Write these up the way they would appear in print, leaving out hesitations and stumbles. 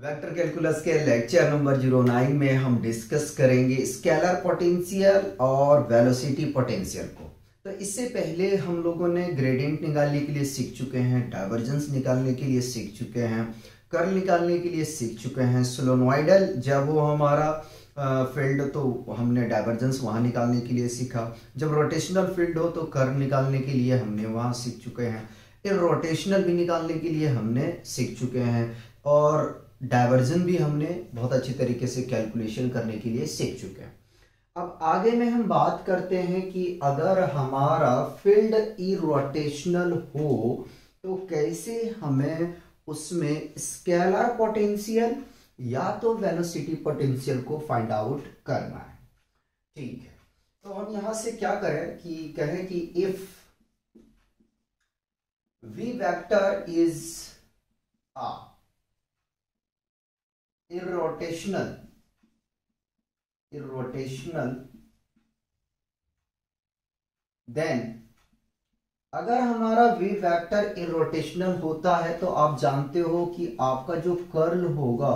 Vector calculus के lecture number 09 में हम डिस्कस करेंगे स्केलर पोटेंशियल और वेलोसिटी पोटेंशियल को। तो इससे पहले हम लोगों ने ग्रेडियंट निकालने के लिए सीख चुके हैं, डाइवर्जेंस निकालने के लिए सीख चुके हैं, कर्ल निकालने के लिए सीख चुके हैं। सोलेनोइडल जब वो हमारा फील्ड तो हमने डाइवर्जेंस वहाँ निकालने के लिए सीखा। जब रोटेशनल फील्ड हो तो कर्ल निकालने के लिए हमने वहाँ सीख चुके हैं। रोटेशनल भी निकालने के लिए हमने सीख चुके हैं और डाइवर्जन भी हमने बहुत अच्छी तरीके से कैलकुलेशन करने के लिए सीख चुके हैं। अब आगे में हम बात करते हैं कि अगर हमारा फील्ड इरोटेशनल हो तो कैसे हमें उसमें स्केलर पोटेंशियल या तो वेलोसिटी पोटेंशियल को फाइंड आउट करना है। ठीक है, तो हम यहां से क्या करें कि कहें कि if v vector is a irrotational then अगर हमारा v वेक्टर इरोटेशनल होता है तो आप जानते हो कि आपका जो कर्ल होगा,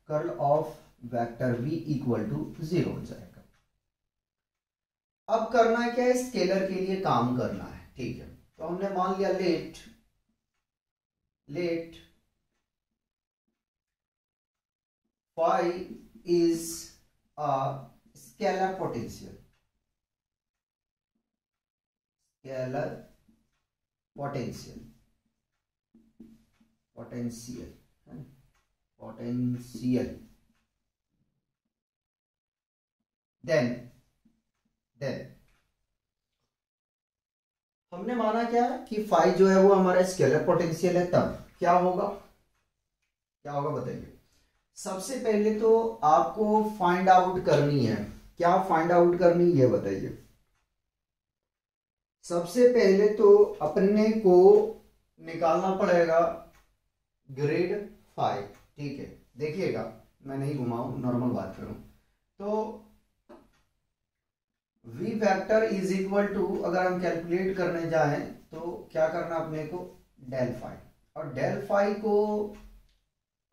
curl of vector v equal to 0 हो जाएगा। अब करना है क्या है, स्केलर के लिए काम करना है। ठीक है, तो हमने मान लिया late phi is a scalar potential then हमने माना क्या कि फाई जो है वो हमारा स्केलर पोटेंशियल है। तब क्या होगा बताइए। सबसे पहले तो आपको फाइंड आउट करनी है। क्या फाइंड आउट करनी है बताइए। सबसे पहले तो अपने को निकालना पड़ेगा ग्रेड फाई। ठीक है, देखिएगा मैं नहीं घुमाऊं, नॉर्मल बात करूं तो v vector is equal to, अगर हम कैलकुलेट करने जाएं तो क्या करना अपने को, डेल फाई। और डेल फाई को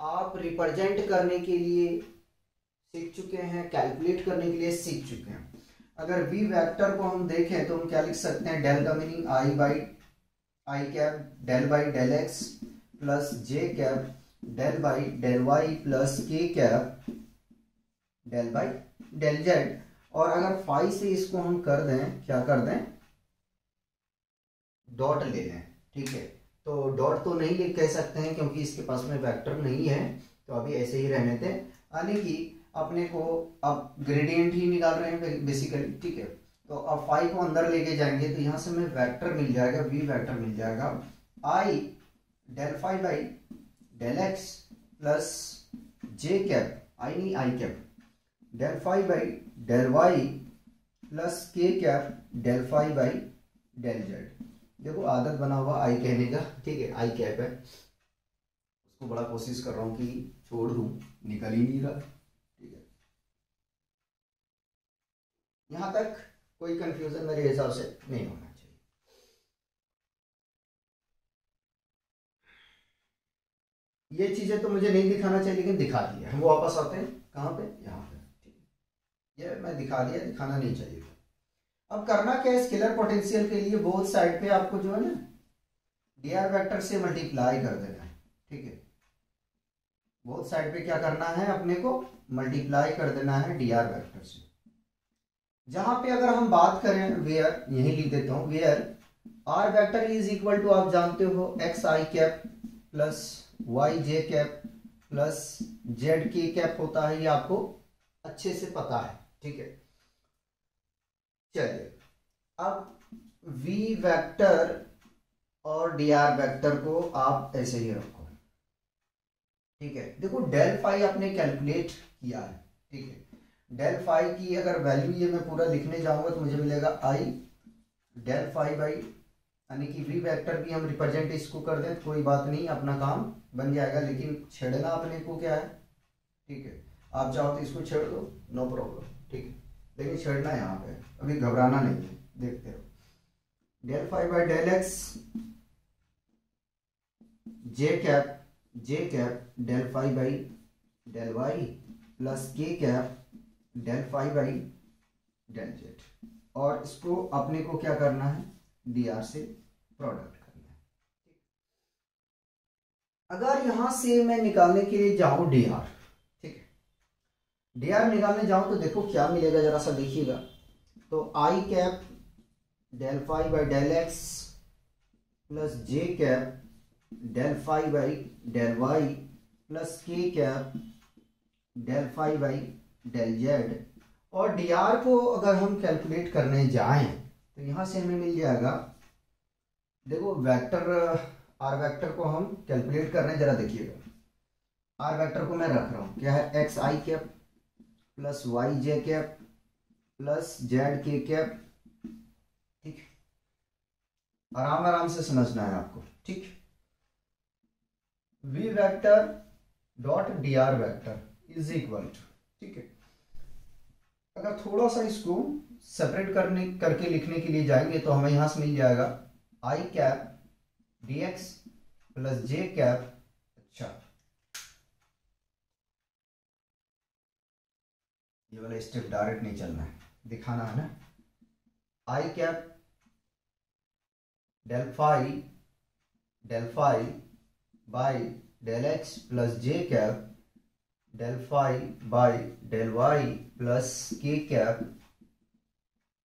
आप रिप्रेजेंट करने के लिए सीख चुके हैं, कैलकुलेट करने के लिए सीख चुके हैं। अगर v वेक्टर को हम देखें तो हम क्या लिख सकते हैं, डेल का meaning I by I cap, del by del X plus J cap, del by del Y plus K cap, del by del Z. और अगर फाई से इसको हम कर दें, क्या कर दें, डॉट ले लें। ठीक है, तो डॉट तो नहीं लिख कह सकते हैं क्योंकि इसके पास में वेक्टर नहीं है, तो अभी ऐसे ही रहने थे। यानी कि अपने को अब ग्रेडियंट ही निकाल रहे हैं बेसिकली। ठीक है, तो अब फाई को अंदर लेके जाएंगे तो यहां से हमें वेक्टर मिल जाएगा, वी वेक्टर मिल जाएगा I del phi by del X plus J cap, I नहीं I cap, del phi by del Y plus K cap del phi by del Z. देखो आदत बना हुआ आई कहने का। ठीक है, आई कैप है, उसको बड़ा कोशिश कर रहा हूं कि छोड़ दूं, निकल ही नहीं रहा। ठीक है, यहां तक कोई कंफ्यूजन मेरे हिसाब से नहीं होना चाहिए। ये चीजें तो मुझे नहीं दिखाना चाहिए लेकिन दिखा दिया। हम वापस आते हैं कहां पे, यहां पे। ठीक है, ये मैं दिखा दिया, दिखाना नहीं चाहिए। अब करना क्या है, स्केलर पोटेंशियल के लिए बोथ साइड पे आपको जो है ना डीआर वेक्टर से मल्टीप्लाई कर देना है। ठीक है, बोथ साइड पे क्या करना है, अपने को मल्टीप्लाई कर देना है डीआर वेक्टर से। जहां पे अगर हम बात करें वेयर, यही लिख देता हूं, where R vector is equal to, आप जानते हो X I cap plus Y J cap plus Z K cap होता है, ये आपको अच्छे से पता है। ठीक है, चलिए अब v वेक्टर और dr वेक्टर को आप ऐसे ही रखो। ठीक है, देखो डेल फाई आपने कैलकुलेट किया है। ठीक है, डेल फाई की अगर वैल्यू ये मैं पूरा लिखने जाऊंगा तो मुझे मिलेगा आई डेल फाई बाई, यानी कि v वेक्टर भी हम रिप्रेजेंट इसको कर दें, कोई बात नहीं, अपना काम बन जाएगा। लेकिन छेड़ना अपने को क्या है, ठीक है, आप चाहो तो इसको छेड़ दो, नो प्रॉब्लम। ठीक है, लेकिन छेड़ना है यहाँ पे, अभी घबराना नहीं है, देखते रहो। Del phi by del X J cap del phi by del Y plus K cap del phi by del Z, और इसको अपने को क्या करना है, डी आर से प्रोडक्ट करना है। अगर यहां से मैं निकालने के लिए जाऊं डी आर, ठीक है, डी आर निकालने जाऊं तो देखो क्या मिलेगा, जरा सा देखिएगा। तो I cap del phi by del X plus J cap del phi by del Y plus K cap del phi by del Z. और डी आर को अगर हम कैलकुलेट करने जाएं तो यहां से हमें मिल जाएगा, देखो वेक्टर आर वेक्टर को हम कैलकुलेट कर रहे हैं, जरा देखिएगा। आर वेक्टर को मैं रख रहा हूं, क्या है, X I cap plus Y J cap plus Z K cap, ठीक, आराम आराम से समझना है आपको, ठीक। V vector dot D R vector is equal to, ठीक है, अगर थोड़ा सा इसको सेपरेट करके लिखने के लिए जाएंगे तो हमें यहां से मिल जाएगा आई cap D X plus J cap, अच्छा ये वाला स्टेप डायरेक्ट नहीं चलना है, दिखाना है ना। I cap del phi by del X plus J cap del phi by del Y plus K cap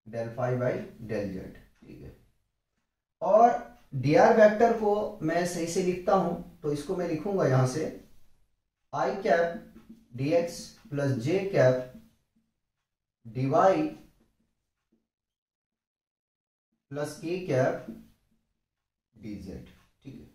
del phi by del Z, ठीक है। और डी आर वैक्टर को मैं सही से लिखता हूं तो इसको मैं लिखूंगा यहां से आई cap D X plus J cap D Y plus K cap D Z, ठीक है।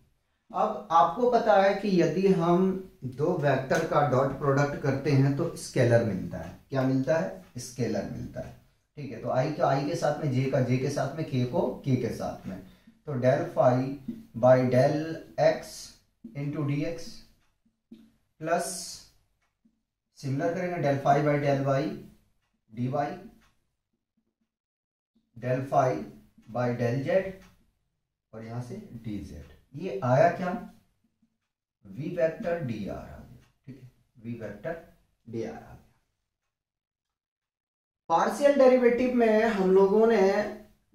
अब आपको पता है कि यदि हम दो वेक्टर का डॉट प्रोडक्ट करते हैं तो स्केलर मिलता है, क्या मिलता है, स्केलर मिलता है, ठीक है। तो आई का आई के साथ में, जे का जे के साथ में, के को के के साथ में, तो del phi by del X into D X plus similar करेंगे del phi by del Y D Y del phi by del Z और यहां से डी जेड। ये आया क्या, वी वेक्टर डी आर आ गया, ठीक है, वी वेक्टर डी आर आ गया। पार्शियल डेरिवेटिव में हम लोगों ने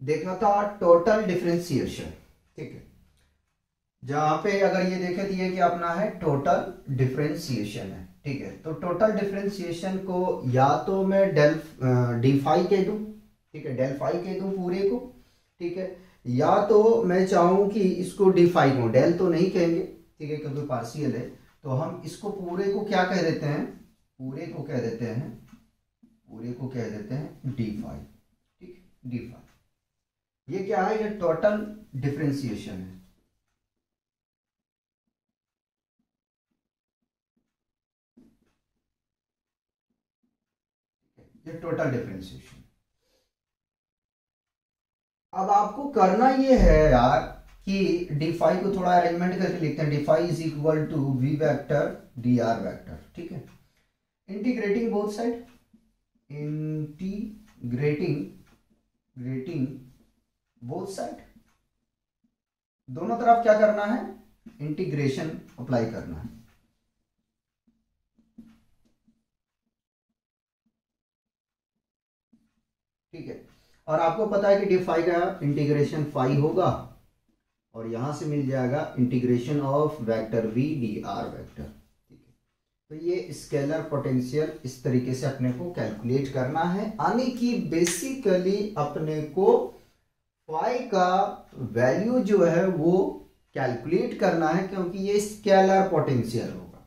देखा था टोटल डिफरेंशिएशन, ठीक है, जहां पे अगर ये देखे तो ये क्या अपना है, टोटल डिफरेंशिएशन है, ठीक है। तो टोटल डिफरेंशिएशन को या तो मैं डेल डी फाई कह दूं, ठीक है, डेल फाई कह दूं पूरे को, ठीक है, या तो मैं चाहूं कि इसको डी फाई को, डेल तो नहीं कहेंगे, ठीक है, क्योंकि पार्शियल है, तो हम इसको पूरे को क्या कह देते हैं, पूरे को कह देते हैं, पूरे को कह देते हैं डी फाई, ठीक, डी फाई। ये क्या है, ये टोटल डिफरेंशिएशन है, ये टोटल डिफरेंशिएशन। अब आपको करना ये है यार कि डी फाई को थोड़ा अरेंजमेंट करके लिखते हैं, D phi is equal to V vector D R vector, ठीक है, integrating both side, grating both side, दोनों तरफ क्या करना है, इंटीग्रेशन अप्लाई करना है, ठीक है। और आपको पता है कि डी फाई का इंटीग्रेशन फाई होगा और यहां से मिल जाएगा integration of vector V D R vector, ठीक है। तो ये स्केलर पोटेंशियल इस तरीके से अपने को कैलकुलेट करना है, यानी कि बेसिकली अपने को फाई का वैल्यू जो है वो कैलकुलेट करना है, क्योंकि ये स्केलर पोटेंशियल होगा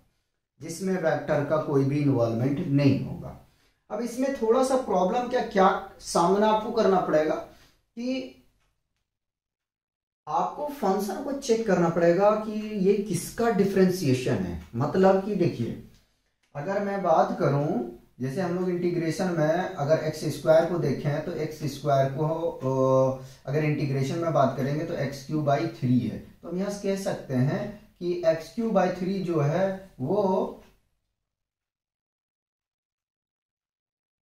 जिसमें वेक्टर का कोई भी इन्वॉल्वमेंट नहीं होगा। अब इसमें थोड़ा सा प्रॉब्लम क्या सामना आपको करना पड़ेगा कि आपको फंक्शन को चेक करना पड़ेगा कि ये किसका डिफरेंशिएशन है। मतलब कि देखिए, अगर मैं बात करूं, जैसे हम लोग इंटीग्रेशन में अगर एक्स स्क्वायर को देखें तो एक्स स्क्वायर को अगर इंटीग्रेशन में बात करेंगे तो एक्स क्यू बाई 3 है, तो हम यहां कह सकते हैं कि एक्स क्यू बाई 3 जो है वो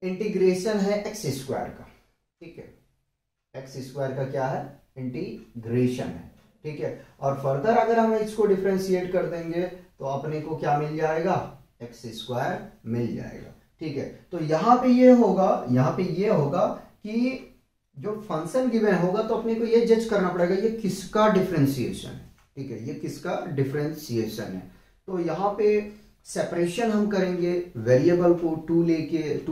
इंटीग्रेशन है एक्स स्क्वायर का, ठीक है, एक्स स्क्वायर का क्या है, इंटीग्रेशन है, ठीक है। और फर्दर अगर हम इसको डिफरेंशिएट कर देंगे तो अपने को क्या मिल जाएगा, एक्स स्क्वायर मिल जाएगा। ठीक है, तो यहाँ पे ये होगा कि जो फंक्शन गिवन होगा तो अपने को ये जज करना पड़ेगा ये किसका डिफरेंशिएशन है। ठीक है, ये किसका डिफरेंशिएशन है। तो यहाँ पे सेपरेशन हम करेंगे वेरिएबल को टू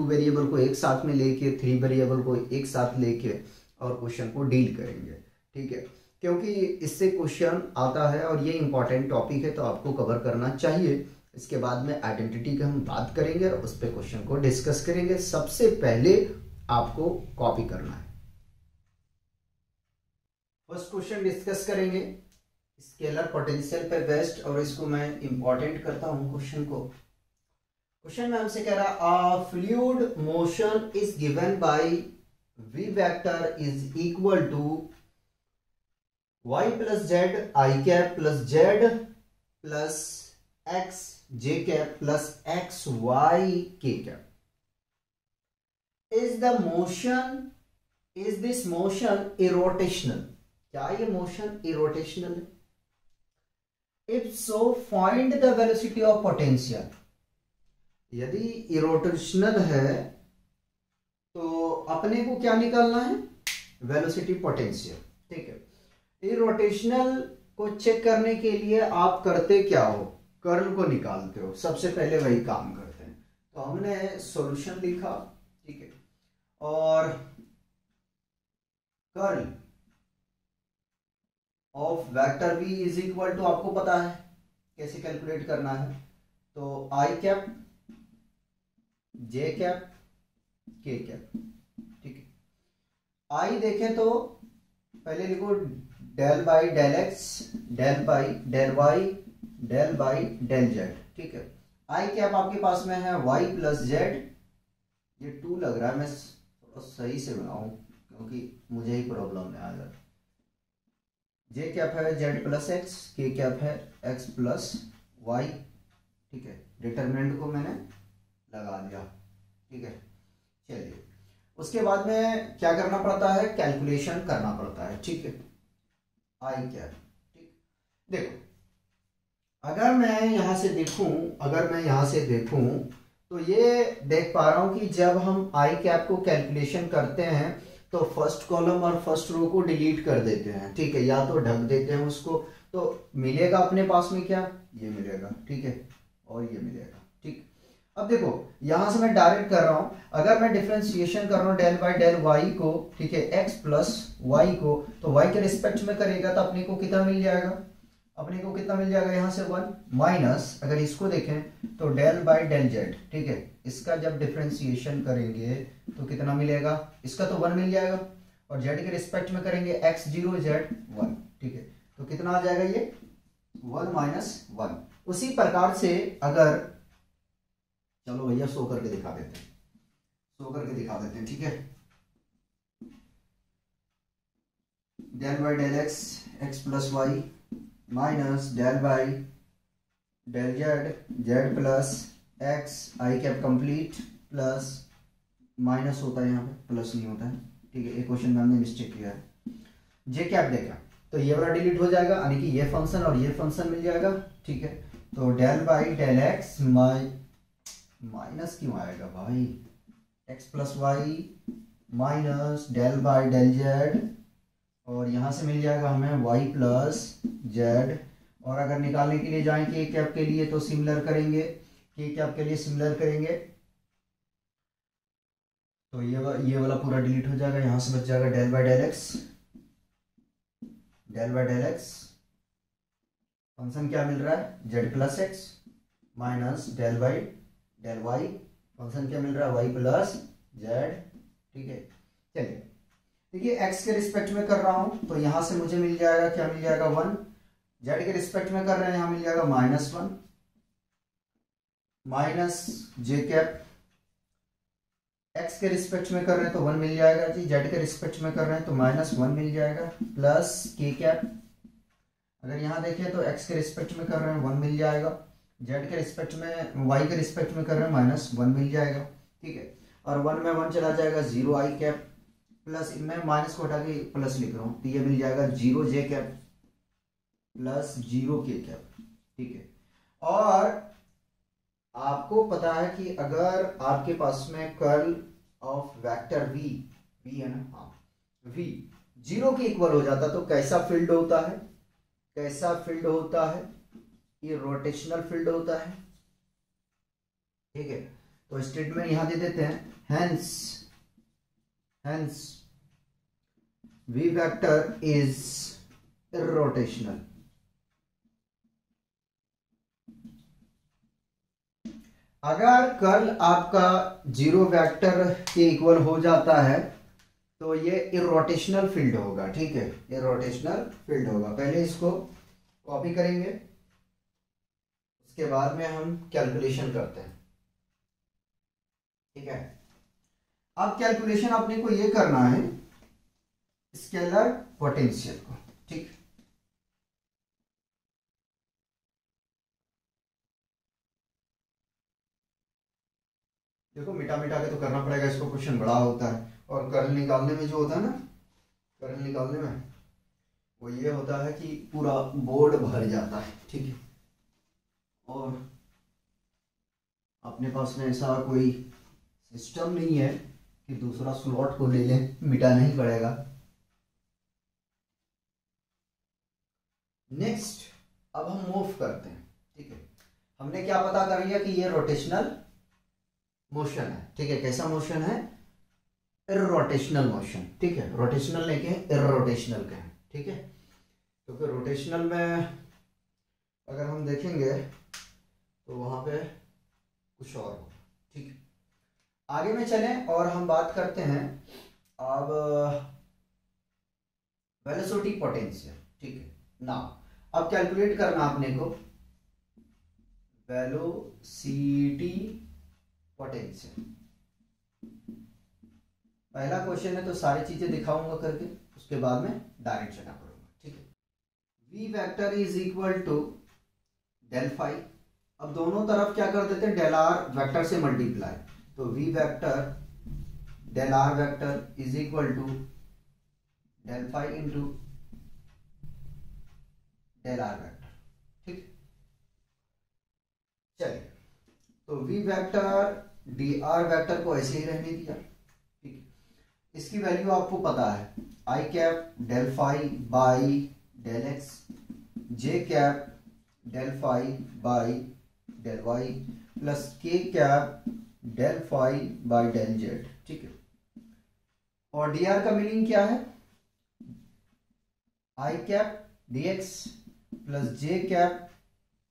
वेरिएबल को एक साथ में लेके, 3 वेरिएबल को एक साथ लेके और क्वेश्चन को डील करेंगे। ठीक है, क्योंकि इससे क्वेश्चन आता है और ये इंपॉर्टेंट टॉपिक है तो आपको कवर करना चाहिए। इसके बाद में आइडेंटिटी की हम बात करेंगे और उस पर क्वेश्चन को डिस्कस करेंगे। सबसे पहले आपको कॉपी करना है। फर्स्ट क्वेश्चन डिस्कस करेंगे स्केलर पोटेंशियल पे बेस्ड, और इसको मैं इंपॉर्टेंट करता हूं क्वेश्चन को। क्वेश्चन में हमसे कह रहा fluid motion is given by v vector is equal to y plus Z I cap plus Z plus X J cap plus X Y K cap. Is this motion irrotational? क्या ये motion irrotational है? If so find the velocity of potential. यदि irrotational है तो अपने को क्या निकालना है? Velocity potential. ठीक है, इरोटेशनल को चेक करने के लिए आप करते क्या हो? कर्ल को निकालते हो। सबसे पहले वही काम करते हैं। तो हमने सॉल्यूशन लिखा, ठीक है, और curl of vector v is equal to, आपको पता है कैसे कैलकुलेट करना है, तो I cap J cap K cap. ठीक है, आई देखें तो पहले लिखो del by del X, del by del Y, del by del Z. ठीक है, आई कैप आपके पास में है y प्लस जेड। ये 2 लग रहा है, मैं थोड़ा सही से बनाऊं क्योंकि मुझे ही प्रॉब्लम है आगे। जे कैप है जेड प्लस एक्स, के कैप है एक्स प्लस वाई। ठीक है, डिटरमिनेंट को मैंने लगा दिया। ठीक है, चलिए उसके बाद में क्या करना पड़ता है? कैलकुलेशन करना पड़ता है। ठीक है, आई कैप। ठीक, देखो अगर मैं यहां से देखूं तो ये देख पा रहा हूं कि जब हम आई कैप को कैलकुलेशन करते हैं तो फर्स्ट कॉलम और फर्स्ट रो को डिलीट कर देते हैं। ठीक है, या तो ढक देते हैं उसको, तो मिलेगा अपने पास में क्या? ये मिलेगा। ठीक है, और ये मिलेगा। ठीक, अब देखो यहां से मैं डायरेक्ट कर रहा हूं, अगर मैं डिफरेंशिएशन कर रहा हूं डेल बाई डेल वाई को, ठीक है, एक्स प्लस वाई को, तो वाई के रिस्पेक्ट में करेगा तो अपने को कितना मिल जाएगा? अपने को कितना मिल जाएगा? यहां से 1 माइनस, अगर इसको देखें तो डेल बाई डेल जेड। ठीक है, इसका जब डिफरेंशिएशन करेंगे तो कितना मिलेगा? इसका तो 1 मिल जाएगा, और जेड के रिस्पेक्ट में करेंगे x0 जेड 1। ठीक है, तो कितना आ जाएगा? ये 1 माइनस 1। उसी प्रकार से अगर, चलो भैया शो करके दिखा देते हैं। ठीक है, del by del X, X plus Y minus del by del Z, Z plus X I cap complete plus minus होता है, यहाँ पे प्लस नहीं होता है। ठीक है, एक क्वेश्चन में हमने मिस्टेक किया है। जे कैप देखा तो ये वाला डिलीट हो जाएगा, यानी कि ये फंक्शन और ये फंक्शन मिल जाएगा। ठीक है, तो del by del X minus क्यों आएगा भाई? X plus Y minus del by del Z, और यहां से मिल जाएगा हमें y प्लस जेड। और अगर निकालने के लिए जाएं के कैप के लिए तो सिमिलर करेंगे, के कैप के लिए सिमिलर करेंगे, तो ये वाला पूरा डिलीट हो जाएगा। यहां से बच जाएगा del by del X, del by del X function क्या मिल रहा है? Z plus X minus del by del Y function क्या मिल रहा है? Y plus Z. ठीक है, चलिए देखिए एक्स के रिस्पेक्ट में कर रहा हूं तो यहां से मुझे मिल जाएगा, क्या मिल जाएगा? 1। जेड के रिस्पेक्ट में कर रहे हैं, यहां मिल जाएगा -1 माइनस जे कैप। एक्स के रिस्पेक्ट में कर रहे हैं तो 1 मिल जाएगा जी, जेड के रिस्पेक्ट में कर रहे हैं तो -1 मिल जाएगा प्लस के कैप। अगर यहां देखें तो एक्स के रिस्पेक्ट में कर रहे हैं 1 मिल जाएगा, जेड के रिस्पेक्ट में, वाई के रिस्पेक्ट में कर रहे हैं -1 मिल जाएगा। ठीक है, और 1 में 1 चला जाएगा 0 आई कैप, प्लस मैं माइनस को हटा के प्लस लिख रहा हूं तो ये मिल जाएगा 0 जे कैप प्लस 0 के कैप। ठीक है, और आपको पता है कि अगर आपके पास में curl of vector V, V है ना, हाँ वी जीरो के इक्वल हो जाता तो कैसा फील्ड होता है, कैसा फील्ड होता है, ये रोटेशनल फील्ड होता है। ठीक है, तो स्टेटमेंट यहां दे देते हैं, hence hence V vector is rotational. अगर कर्ल आपका जीरो वेक्टर के इक्वल हो जाता है तो ये इरोटेशनल फील्ड होगा। ठीक है, इरोटेशनल फील्ड होगा। पहले इसको कॉपी करेंगे, उसके बाद में हम कैलकुलेशन करते हैं। ठीक है, अब कैलकुलेशन अपने को ये करना है स्केलर पोटेंशियल को। ठीक, देखो मिटा मिटा के तो करना पड़ेगा इसको, क्वेश्चन बड़ा होता है और कर्ल निकालने में जो होता है ना, कर्ल निकालने में वो ये होता है कि पूरा बोर्ड भर जाता है। ठीक है, और अपने पास में ऐसा कोई सिस्टम नहीं है कि दूसरा स्लॉट को ले लें, मिटाना ही पड़ेगा। नेक्स्ट अब हम मूव करते हैं। ठीक है, हमने क्या पता कर लिया कि ये रोटेशनल मोशन है। ठीक है, कैसा मोशन है, इरोटेशनल मोशन। ठीक है, रोटेशनल नहीं कहें, इरोटेशनल कहें। ठीक है, क्योंकि रोटेशनल में अगर हम देखेंगे तो वहां पे कुछ और होगा। ठीक है, आगे में चलें और हम बात करते हैं अब वेलोसिटी पोटेंशियल। ठीक है, नाउ अब कैलकुलेट करना आपने को वेलोसिटी पोटेंशियल। पहला क्वेश्चन है तो सारी चीजें दिखाऊंगा करके, उसके बाद में डायरेक्ट चलना पड़ेगा। ठीक है, V vector is equal to del phi. अब दोनों तरफ क्या कर देते हैं, डेल आर वेक्टर से मल्टीप्लाई, तो V vector del R vector is equal to del phi into del R vector. ठीक, चलिए तो V vector D R vector को ऐसे ही रहने दिया। ठीक है, इसकी वैल्यू आपको पता है, I cap del phi by del X, J cap del phi by del Y, plus K cap del phi by del Z. ठीक है, और डी आर का मीनिंग क्या है, I cap D X plus J cap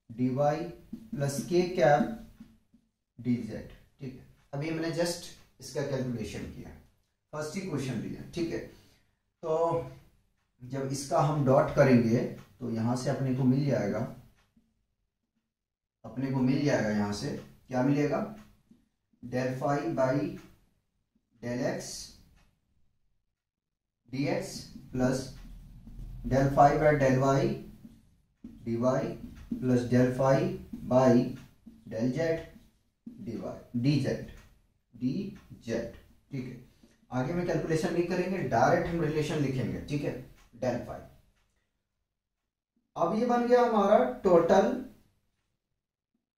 D Y plus K cap D Z. ठीक है, अभी मैंने जस्ट इसका कैलकुलेशन किया, फर्स्ट ही क्वेश्चन लिया। ठीक है, तो जब इसका हम डॉट करेंगे तो यहां से अपने को मिल जाएगा, अपने को मिल जाएगा यहां से क्या मिलेगा, del phi by del X D X plus del phi by del Y D Y plus del phi by del Z D Y D Z D Z. ठीक है, आगे में कैलकुलेशन नहीं करेंगे, डायरेक्ट हम रिलेशन लिखेंगे। ठीक है, डेल फाई। अब ये बन गया हमारा टोटल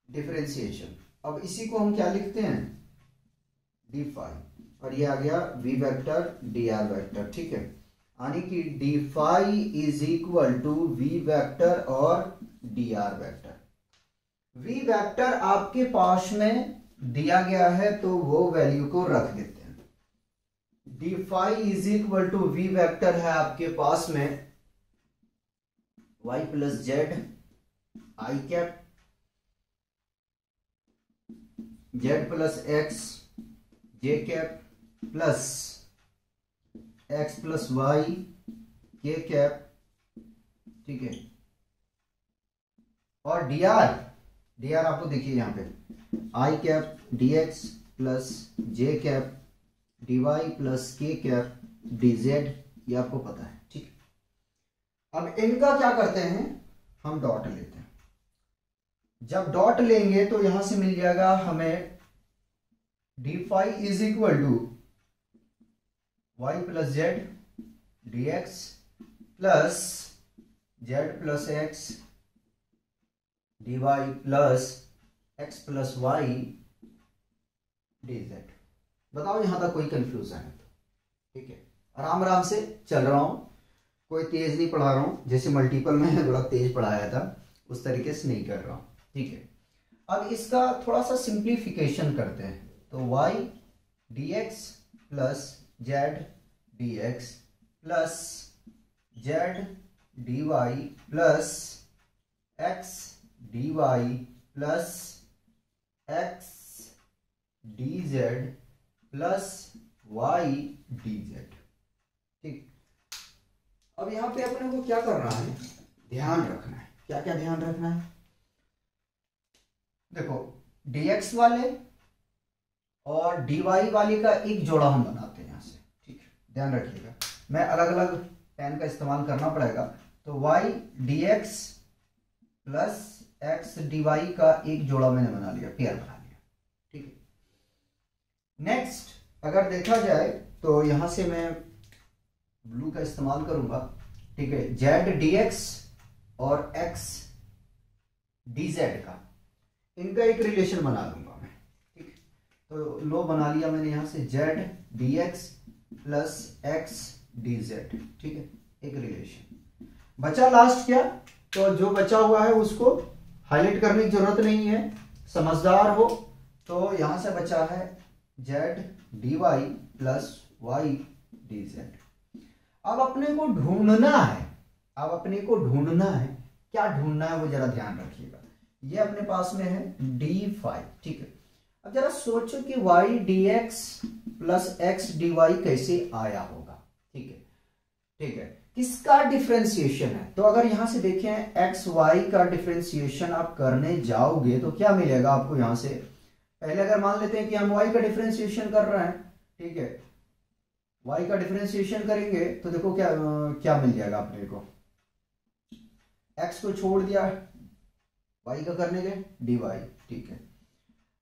डिफरेंशिएशन। अब इसी को हम क्या लिखते हैं, डी फाई, और ये आ गया V vector D R vector. ठीक है, यानी कि D phi is equal to V vector और D R vector. V vector आपके पास में दिया गया है तो वो वैल्यू को रख देते हैं। D phi is equal to V vector है आपके पास में Y plus Z I cap, Z plus X J cap plus X plus Y K cap. ठीक है, और डी आर आपको देखिए यहाँ पे I cap D X plus J cap D Y plus K cap D Z, ये आपको पता है। ठीक है, अब इनका क्या करते हैं, हम डॉट लेते हैं। जब डॉट लेंगे तो यहां से मिल जाएगा हमें D phi is equal to Y plus Z D X plus Z plus X D Y plus X plus Y D Z. बताओ यहां तक कोई कंफ्यूजन है तो? ठीक है, आराम आराम से चल रहा हूं, कोई तेज नहीं पढ़ा रहा हूं, जैसे मल्टीपल में थोड़ा तेज पढ़ाया था उस तरीके से नहीं कर रहा हूं। ठीक है, अब इसका थोड़ा सा सिंप्लीफिकेशन करते हैं। तो y dx plus Z dx plus Z dy plus x dy plus x dz plus y dz। ठीक, अब यहां पे अपने को क्या करना है, ध्यान रखना है। क्या क्या ध्यान रखना है? देखो, dx वाले और dy वाले का एक जोड़ा हम बनाते हैं यहां से। ठीक है, ध्यान रखिएगा, मैं अलग अलग पेन का इस्तेमाल करना पड़ेगा। तो y dx plus x dy का एक जोड़ा मैंने बना लिया, पेयर बना लिया। ठीक है, नेक्स्ट अगर देखा जाए तो यहां से मैं ब्लू का इस्तेमाल करूंगा। ठीक है, z dx और x dz का, इनका एक रिलेशन बना लूंगा मैं। ठीक है, तो लो बना लिया मैंने यहां से z dx plus x dz। ठीक है, एक रिलेशन बचा। लास्ट क्या, तो जो बचा हुआ है उसको हाईलाइट करने की जरूरत नहीं है, समझदार हो तो यहां से बचा है z dy plus y dz। अब अपने को ढूंढना है, क्या ढूंढना है वो जरा ध्यान रखिएगा। ये अपने पास में है d5। ठीक है, अब जरा सोचो कि y dx plus x dy कैसे आया होगा। ठीक है, किसका डिफरेंशिएशन है? तो अगर यहां से देखें x y का डिफरेंशिएशन आप करने जाओगे तो क्या मिलेगा आपको यहां से? पहले अगर मान लेते हैं कि हम y का डिफरेंशिएशन कर रहे हैं। ठीक है, y का डिफरेंशिएशन करेंगे तो देखो क्या क्या मिल जाएगा अपने को। x को छोड़ दिया, y का करने के dy। ठीक है,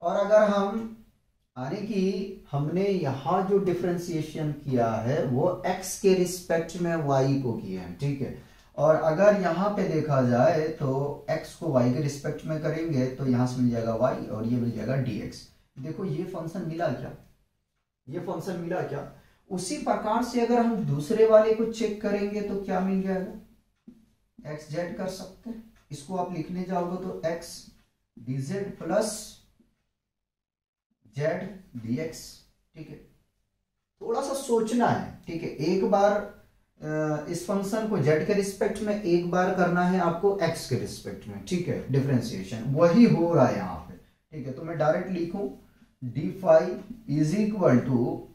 और अगर हम यानी कि हमने यहां जो डिफरेंशिएशन किया है वो x के रिस्पेक्ट में y को किया है। ठीक है, और अगर यहां पे देखा जाए तो x को y के रिस्पेक्ट में करेंगे तो यहां से मिल जाएगा y और ये मिल जाएगा dx। देखो ये फंक्शन मिला क्या, उसी प्रकार से अगर हम दूसरे वाले को चेक करेंगे तो क्या मिल जाएगा, x z कर सकते हैं। इसको आप लिखने जाओगे तो x dz plus z dx। ठीक है, थोड़ा सा सोचना है। ठीक है, एक बार इस फंक्शन को z के रिस्पेक्ट में, एक बार करना है आपको x के रिस्पेक्ट में। ठीक है, डिफरेंशिएशन वही हो रहा है यहां पे। ठीक है, तो मैं डायरेक्ट लिखूं d5 is equal to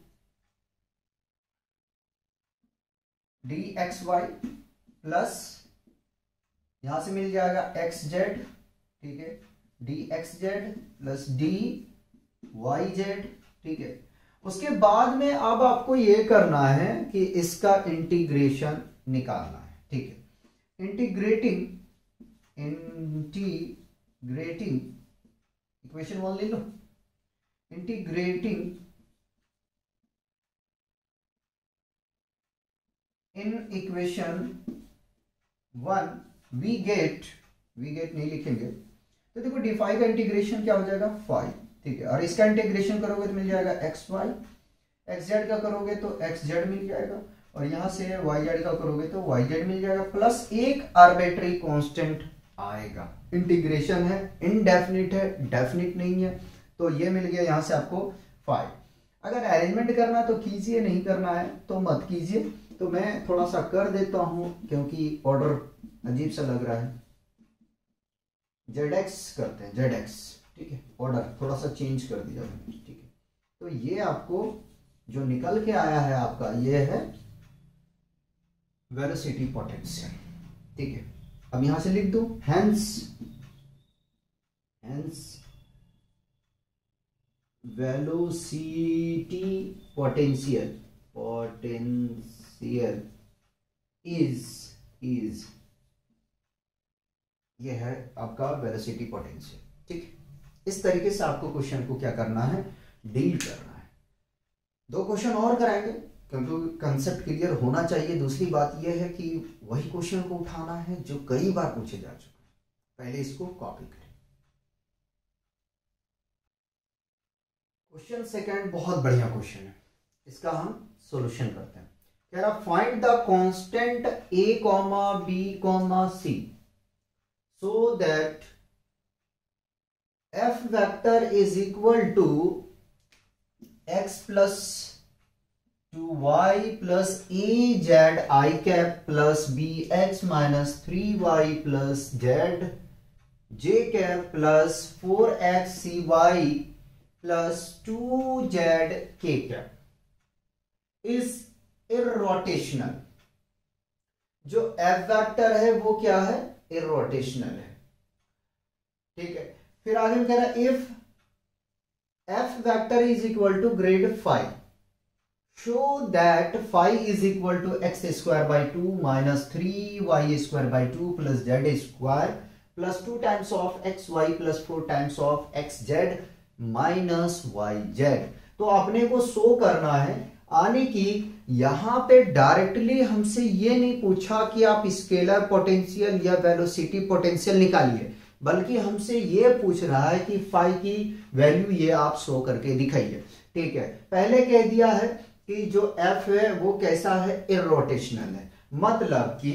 dxy plus यहां से मिल जाएगा xz। ठीक है, dxz प्लस dyz। ठीक है, उसके बाद में अब आपको ये करना है कि इसका इंटीग्रेशन निकालना है। ठीक है, इंटीग्रेटिंग इक्वेशन 1 ले लो। Integrating in equation 1 we get नहीं लिखेंगे तो देखो d5 का इंटीग्रेशन क्या हो जाएगा 5। ठीक है, और इसका इंटीग्रेशन करोगे तो मिल जाएगा xy, xz का करोगे तो xz मिल जाएगा, और यहां से yz का करोगे तो yz मिल जाएगा, प्लस एक आर्बिट्ररी कांस्टेंट आएगा। इंटीग्रेशन है, इनडेफिनिट है, डेफिनिट नहीं है, तो ये मिल गया यहां से आपको 5। अगर अरेंजमेंट करना तो कीजिए, नहीं करना है तो मत कीजिए। तो मैं थोड़ा सा कर देता हूं क्योंकि ऑर्डर अजीब सा लग रहा है। zx करते हैं, zx। ठीक है, ऑर्डर थोड़ा सा चेंज कर दिया मैंने। ठीक है, तो ये आपको जो निकल के आया है आपका ये है वेलोसिटी पोटेंशियल। ठीक है, अब यहां से लिख दो हेंस वेलोसिटी पोटेंशियल इज ये है आपका वेलोसिटी पोटेंशियल। ठीक, इस तरीके से आपको क्वेश्चन को क्या करना है, डील करना है। 2 क्वेश्चन और कराएंगे क्योंकि कंसेप्ट क्लियर होना चाहिए। दूसरी बात यह है कि वही क्वेश्चन को उठाना है जो कई बार पूछे जा चुके हैं। पहले इसको कॉपी करें। क्वेश्चन सेकंड बहुत बढ़िया क्वेश्चन है, इसका हम सॉल्यूशन करते हैं। कह रहा find the constant a comma b comma c so that f vector is equal to x plus 2y plus a z I cap plus bx minus 3y plus z j cap plus 4x cy plus 2z k cap is irrotational. जो f vector है वो क्या है, इररोटेशनल है। ठीक है, फिर आगे कह रहा है if f vector is equal to grad phi show that phi is equal to X square by 2 minus 3y square by 2 plus Z square plus 2 times of X Y plus 4 times of X Z minus Y Z. तो अपने को show करना है, यानी कि यहां पे directly हमसे ये नहीं पूछा कि आप स्केलर पोटेंशियल या वेलोसिटी पोटेंशियल निकालिए, बल्कि हमसे ये पूछ रहा है कि फाई की वैल्यू ये आप शो करके दिखाइए। ठीक है, पहले कह दिया है कि जो एफ है वो कैसा है, इररोटेशनल है। मतलब कि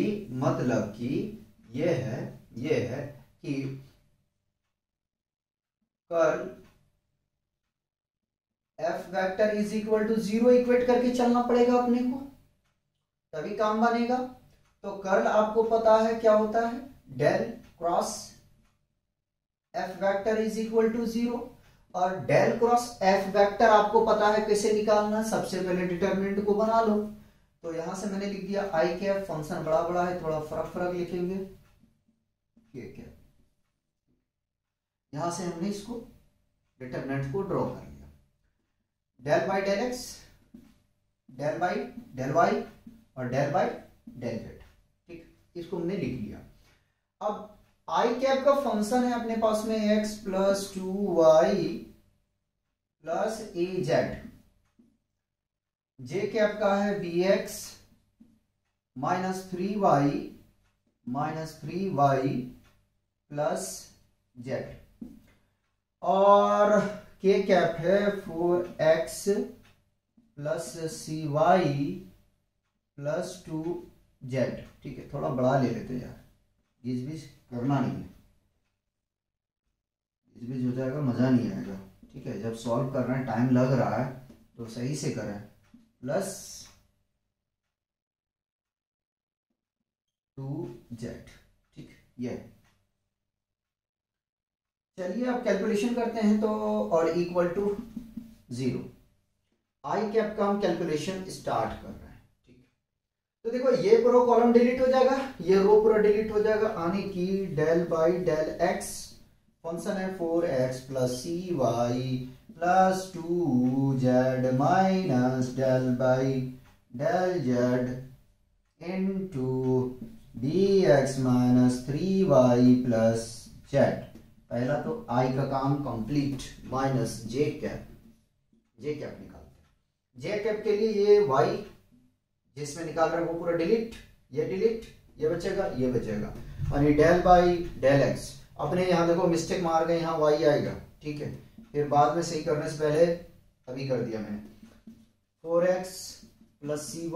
ये है कि curl F vector is equal to 0 equate करके चलना पड़ेगा अपने को, तभी काम बनेगा। तो कर्ल आपको पता है क्या होता है, del cross F vector is equal to 0, और डेल क्रॉस एफ वेक्टर आपको पता है कैसे निकालना। सबसे पहले डिटरमिनेंट को बना लो। तो यहां से मैंने लिख दिया आई कैप, फंक्शन बड़ा बड़ा है, थोड़ा फर्क लिखेंगे के कैप। यहां से हमने इसको डिटरमिनेंट को ड्रॉ कर लिया, del by del X, del by del Y और डेल बाई डेल जेड। ठीक, इसको हमने लिख लिया। अब आई कैप का फंक्शन है अपने पास में x plus 2y plus A Z, J cap का है bx minus 3y plus Z, और के कैप है 4x plus cy plus 2z। ठीक है, थोड़ा बड़ा ले लेते हैं यार, बीच करना नहीं है, बीच हो जाएगा मजा नहीं आएगा। ठीक है, जब सॉल्व कर रहे हैं टाइम लग रहा है तो सही से करें। Plus 2z। ठीक, ये चलिए अब कैलकुलेशन करते हैं। तो और इक्वल टू 0 आई कैप का हम कैलकुलेशन स्टार्ट कर रहे हैं। ठीक है, तो देखो ये पूरा कॉलम डिलीट हो जाएगा, ये रो पूरा डिलीट हो जाएगा, यानी कि del by del X function है 4x plus cy plus 2z minus del by del z into dx minus 3y plus z। पहला तो i का काम कंप्लीट, माइनस जे कैप निकालते हैं। जे कैप के लिए ये y जिसमें निकाल रहे हैं वो पूरा डिलीट, ये बचेगा, यानी डेल बाई डेल एक्स। अपने यहाँ देखो मिस्टेक मार गए, यहाँ y आएगा। ठीक है, फिर बाद में सही करने से पहले अभी कर दिया मैंने, 4x plus cy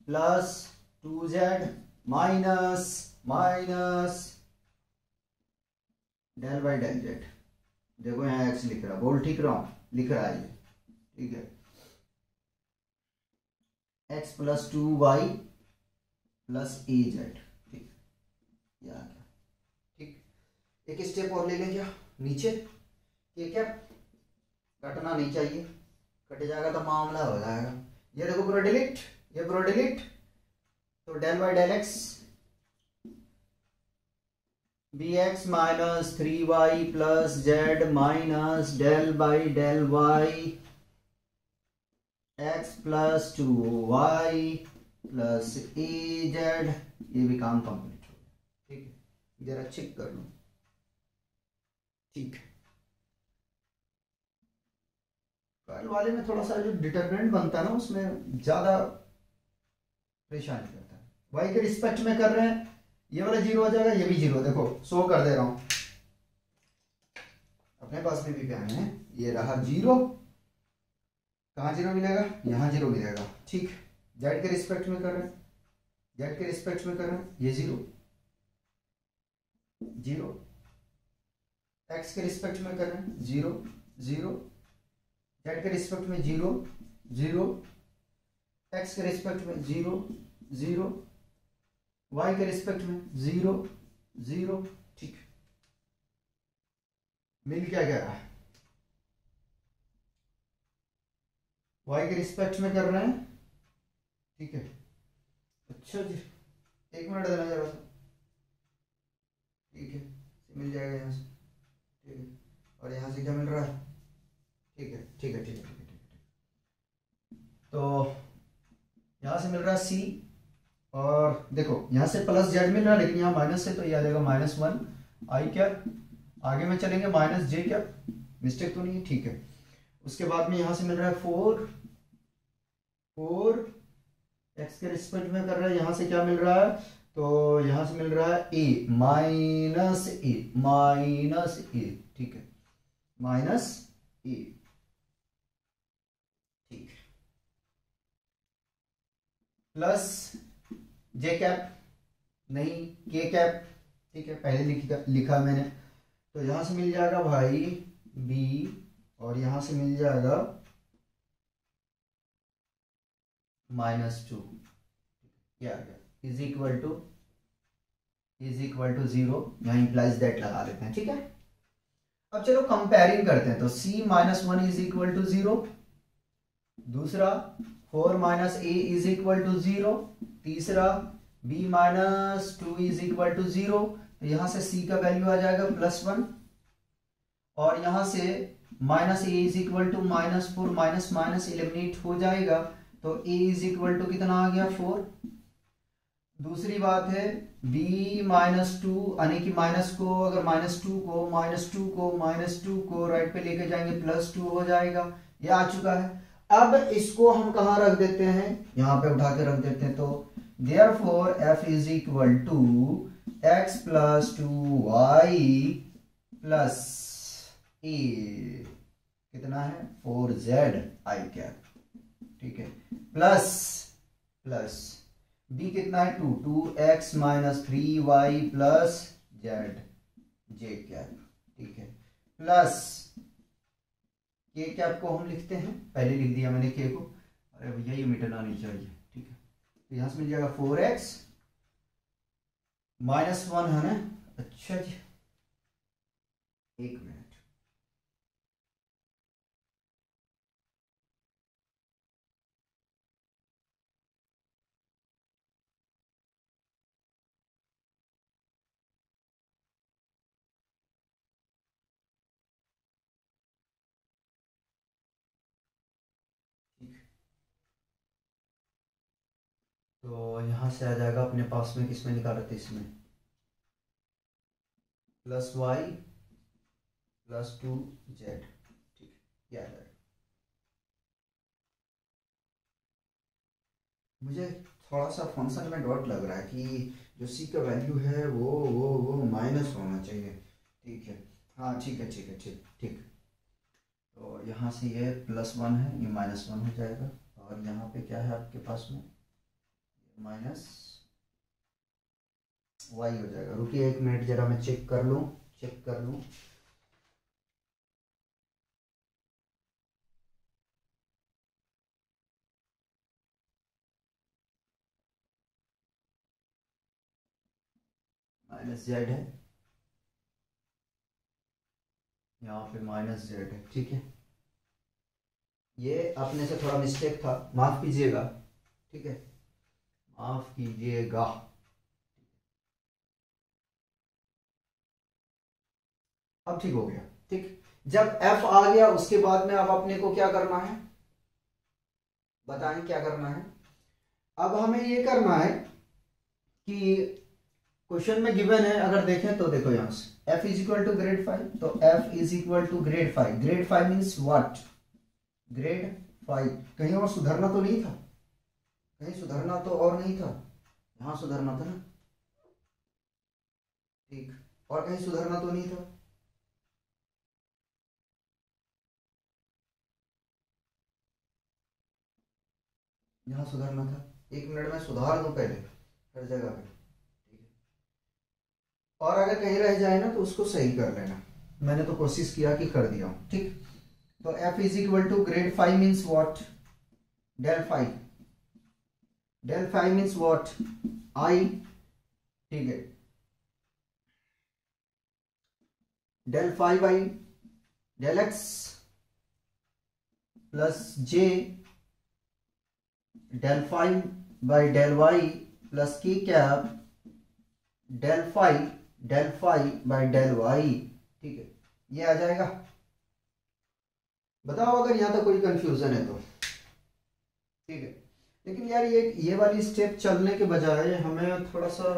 plus 2z minus del by del Z. देखो यहाँ x लिख रहा, बोल ठीक लिख रहा है ये। ठीक है, x plus 2y plus A Z. ठीक, ये आ गया। ठीक, एक स्टेप और ले लें क्या नीचे, ये क्या कटना नहीं चाहिए, कट जाएगा तो मामला हो जाएगा। ये देखो पूरा डिलीट, ये पूरा डिलीट। तो del by del X bx minus 3y plus Z minus del by del Y x plus 2y plus A Z. ये भी काम कंप्लीट हो गया। ठीक है, जरा चेक कर लो। ठीक है, कर्ल वाले में थोड़ा सा जो डिटरमिनेंट बनता है ना उसमें ज्यादा परेशानी करता है। y के रिस्पेक्ट में कर रहे हैं, ये वाला 0 हो जाएगा, ये भी 0। देखो शो कर दे रहा हूं, अपने पास में भी पेन है, ये रहा 0 कहाँ जीरो मिलेगा, यहाँ जीरो मिलेगा, ठीक। जेड के रिस्पेक्ट में कर रहे हैं, जेड के रिस्पेक्ट में कर रहे हैं, ये जीरो जीरो, एक्स के रिस्पेक्ट में कर रहे हैं, जीरो जीरो, जेड के रिस्पेक्ट में जीरो जीरो, एक्स के रिस्पेक्ट में जीरो जीरो, वाई के रिस्पेक्ट में जीरो जीरो, ठीक। मिल क्या गया, वाई के रिस्पेक्ट में कर रहे हैं, ठीक है। अच्छा जी, एक मिनट देना जरा सा, ठीक है, मिल जाएगा यहाँ से, ठीक है। और यहाँ से क्या मिल रहा है, ठीक है ठीक है ठीक है ठीक है ठीक है। तो यहाँ से मिल रहा है सी, और देखो यहाँ से प्लस जेड मिल रहा है, लेकिन यहाँ माइनस है, तो ये आ जाएगा -1 आई क्या, आगे में चलेंगे -j क्या, मिस्टेक तो नहीं है, ठीक है। उसके बाद में यहाँ से मिल रहा है 4 एक्स के रिस्पेक्ट में कर रहा है, यहाँ से क्या मिल रहा है, तो यहाँ से मिल रहा है a -a, ठीक है, -a, ठीक, प्लस जे कैप नहीं के कैप, ठीक है, पहले लिखा मैंने। तो यहां से मिल जाएगा भाई b, और यहां से मिल जाएगा -2, क्या आ गया, इज इक्वल टू 0, यहाँ इंप्लाइज दैट लगा देते हैं, ठीक है। अब चलो कंपेयरिंग करते हैं, तो c -1 इज इक्वल टू 0, दूसरा 4 - a इज इक्वल टू 0, तीसरा b -2 इज इक्वल टू 0, तो यहां से c का वैल्यू आ जाएगा +1, और यहां से -a is equal to -4, minus eliminate हो जाएगा, तो a इज इक्वल टू कितना आ गया 4। दूसरी बात है b -2, यानी कि माइनस को अगर -2 को राइट पे लेके जाएंगे +2 हो जाएगा, ये आ चुका है। अब इसको हम कहाँ रख देते हैं, यहां पे उठा के रख देते हैं, तो therefore f is equal to x + 2y + a, कितना है 4z i कैप, ठीक है, प्लस b कितना है 2x - 3y + z j cap, ठीक है, प्लस के कैप को हम लिखते हैं, पहले लिख दिया मैंने के को, अरे भैया ये मिटना नहीं चाहिए, ठीक है। तो यहां से मिल जाएगा 4x -1 है ना, अच्छा जी, एक मिनट, तो यहां से आ जाएगा अपने पास में, किसमें निकाले थे, इसमें +y + 2z, ठीक है, ये आ जाएगा। मुझे थोड़ा सा फंक्शन में डॉट लग रहा है कि जो सी का वैल्यू है वो माइनस होना चाहिए, ठीक है, हाँ ठीक है ठीक है ठीक ठीक। तो यहाँ से ये +1 है, ये -1 हो जाएगा, और यहाँ पे क्या है आपके पास में -y हो जाएगा। रुकिए एक मिनट, जरा मैं चेक कर लूँ -z है, यहाँ पे -z है, ठीक है, ये अपने से थोड़ा मिस्टेक था, माफ कीजिएगा, ठीक है, माफ कीजिएगा। अब ठीक हो गया, ठीक। जब f आ गया उसके बाद में अब अपने को क्या करना है, बताएं क्या करना है। अब हमें ये करना है कि क्वेश्चन में गिवन है, अगर देखें तो देखो यहां से f is equal to grad 5, तो f is equal to grad 5 means what, grad 5। कहीं और सुधरना तो नहीं था, कहीं सुधरना तो और नहीं था, यहां सुधरना था ना, ठीक, और कहीं सुधरना तो नहीं था, यहाँ सुधारना था, 1 मिनट में सुधार दो पहले हर जगह पे, ठीक है। और अगर कहीं रह जाए ना तो उसको सही कर लेना, मैंने तो कोशिश किया कि कर दिया हूँ, ठीक। तो F is equal to grad phi means what, del phi, del phi means what I, ठीक है। Del phi I del X plus J del five by del Y plus K cap del five by del Y, ठीक है। ये आ जाएगा। बताओ अगर यहां तक कोई कंफ्यूजन है तो, ठीक है। लेकिन यार ये वाली स्टेप चलने के बजाय हमें थोड़ा सा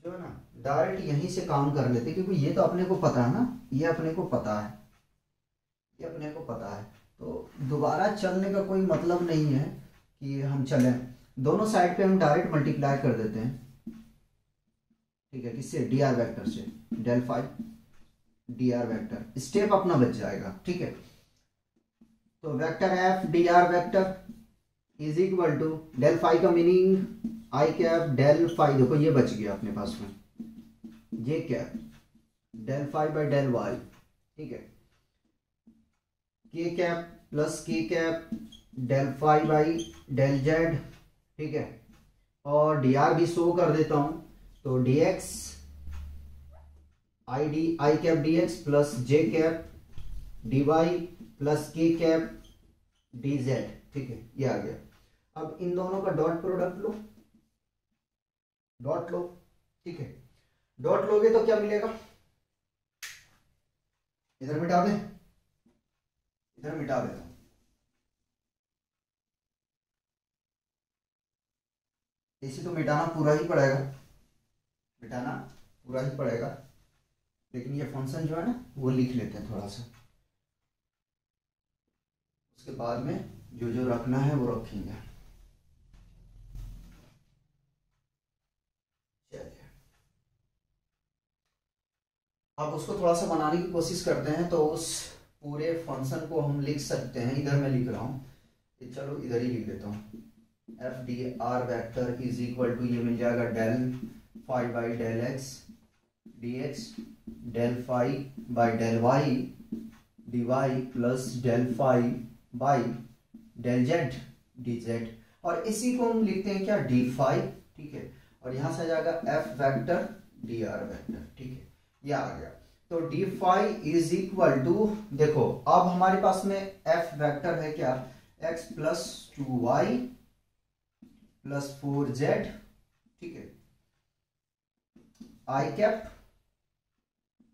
जो है ना डायरेक्ट यहीं से काम कर लेते, क्योंकि ये तो अपने को पता है ना, ये अपने को पता है, ये अपने को पता है, तो दोबारा चलने का कोई मतलब नहीं है कि हम चलें। दोनों साइड पे हम डायरेक्ट मल्टीप्लाई कर देते हैं, ठीक है। किससे, डी आर वैक्टर से, del five D R vector, step अपना बच जाएगा, ठीक है। तो vector F D R vector is equal to del five का meaning I cap del five, देखो ये बच गया अपने पास में, ये cap del five by del Y, ठीक है। K cap plus K cap del five by del Z, ठीक है। और डी आर भी शो कर देता हूं, तो D x I cap D X plus J cap D Y plus K cap D Z, ठीक है। ये आ गया। अब इन दोनों का डॉट प्रोडक्ट लो, डॉट लो, ठीक है। डॉट लोगे तो क्या मिलेगा, इधर मिटा दें, इधर मिटा देता हूं, इसे तो मिटाना पूरा ही पड़ेगा, मिटाना पूरा ही पड़ेगा, लेकिन ये फंक्शन जो है ना वो लिख लेते हैं थोड़ा सा, उसके बाद में जो जो रखना है वो रखेंगे। अब उसको थोड़ा सा बनाने की कोशिश करते हैं, तो उस पूरे फंक्शन को हम लिख सकते हैं, इधर मैं लिख रहा हूँ, चलो इधर ही लिख देता हूँ। F D R vector is equal to, ये मिल जाएगा del five by del X D X del five by del Y D Y plus del five by del Z D Z, और इसी को हम लिखते हैं क्या, डी फाइव, ठीक है। और यहां से आ जाएगा F vector D R vector, ठीक है। ये आ गया। तो D five is equal to, देखो अब हमारे पास में एफ वेक्टर है क्या, X plus two Y plus four Z, ठीक है। I cap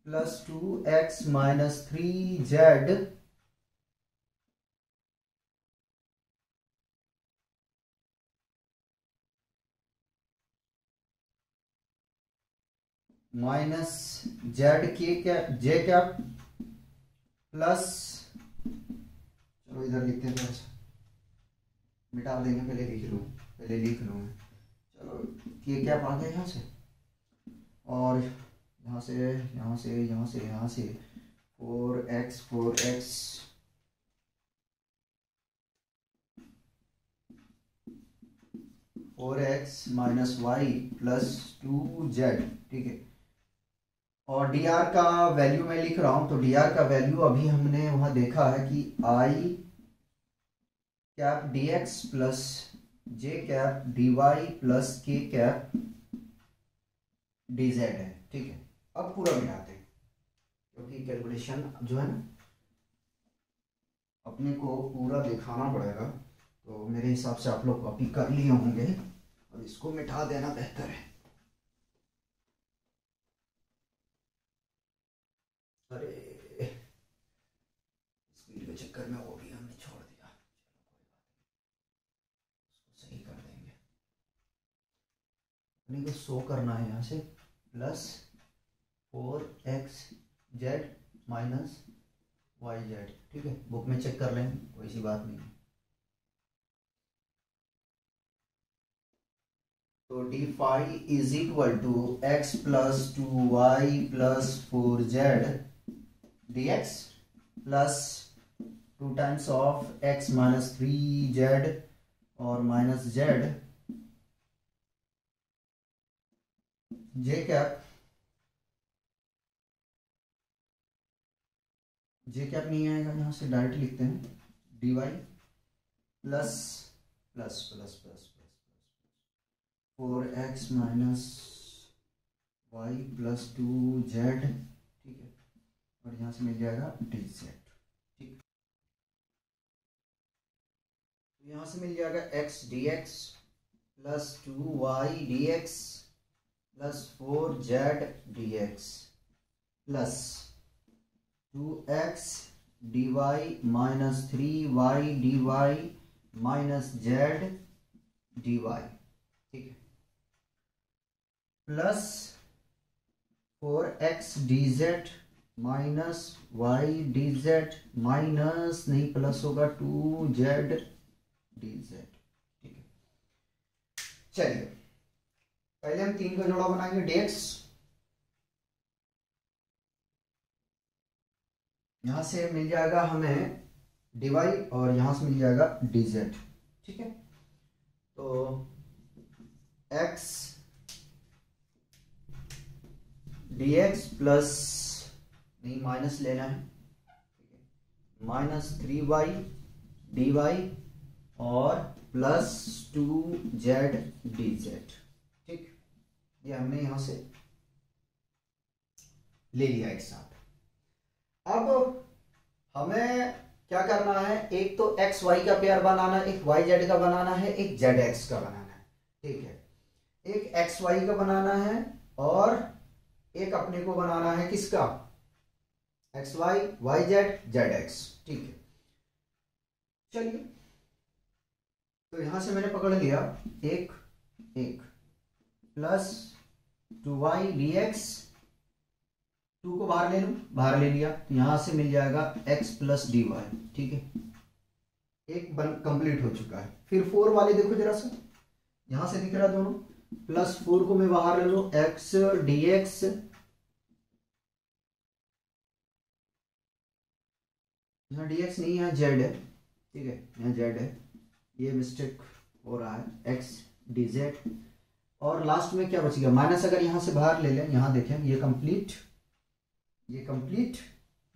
plus two X minus three Z minus Z K cap J cap plus, चलो इधर लिखते हैं, थोड़ा सा मिटा देंगे, पहले लिख लूँ, पहले लिख लूँ मैं, चलो के कैप आ गया यहाँ से, और यहाँ से यहाँ से यहाँ से यहाँ से four X minus Y plus two Z, ठीक है। और डी आर का वैल्यू मैं लिख रहा हूं, तो डी आर का वैल्यू अभी हमने वहां देखा है कि आई cap D X plus J cap D Y plus K cap D Z है, ठीक है। अब पूरा मिलाते हैं, क्योंकि कैलकुलेशन जो है ना अपने को पूरा दिखाना पड़ेगा, तो मेरे हिसाब से आप लोग कॉपी कर लिए होंगे, और इसको मिटा देना बेहतर है। अरे स्पीड के चक्कर में वो भी हमने छोड़ दिया, उसको सही कर देंगे। अपने को शो करना है यहाँ से plus four X Z minus Y Z, ठीक है। बुक में चेक कर लेंगे, कोई सी बात नहीं है। तो D five is equal to X plus two Y plus four Z D X plus two times of X minus three Z और minus Z J cap, J cap नहीं आएगा, यहाँ से डायरेक्ट लिखते हैं D Y plus plus plus plus plus 4x minus Y plus 2z, ठीक है, और यहाँ से मिल जाएगा dz, ठीक। तो यहाँ से मिल जाएगा x dx plus 2y dx plus 4z dx plus 2x dy minus 3y dy minus z dy, ठीक है, plus 4x dz minus y dz minus नहीं प्लस होगा 2z dz, ठीक है। चलिए पहले हम 3 का जोड़ा बनाएंगे dx, यहां से मिल जाएगा हमें dy और यहां से मिल जाएगा dz, ठीक है। तो x dx प्लस नहीं माइनस लेना है, माइनस 3y dy और प्लस 2z dz, ठीक, ये हमने यहां से ले लिया एक साथ। अब हमें क्या करना है, एक तो एक्स वाई का पेयर बनाना है, एक वाई जेड का बनाना है, एक जेड एक्स का बनाना है, ठीक है। एक एक्स वाई का बनाना है और एक अपने को बनाना है किसका, X Y Y Z Z X, ठीक है। चलिए तो यहां से मैंने पकड़ लिया एक एक प्लस 2y dx, 2 को बाहर ले लूं, बाहर ले लिया तो यहां से मिल जाएगा x प्लस dy, ठीक है, एक कंप्लीट हो चुका है। फिर 4 वाले देखो जरा सा, यहां से दिख रहा दोनों, प्लस 4 को मैं बाहर ले लूं, x dx यहाँ dx नहीं है, z है, ठीक है, यहाँ z है, ये मिस्टेक हो रहा है, x dz, और लास्ट में क्या बच गया माइनस, अगर यहां से बाहर ले लें, यहां देखें ये कंप्लीट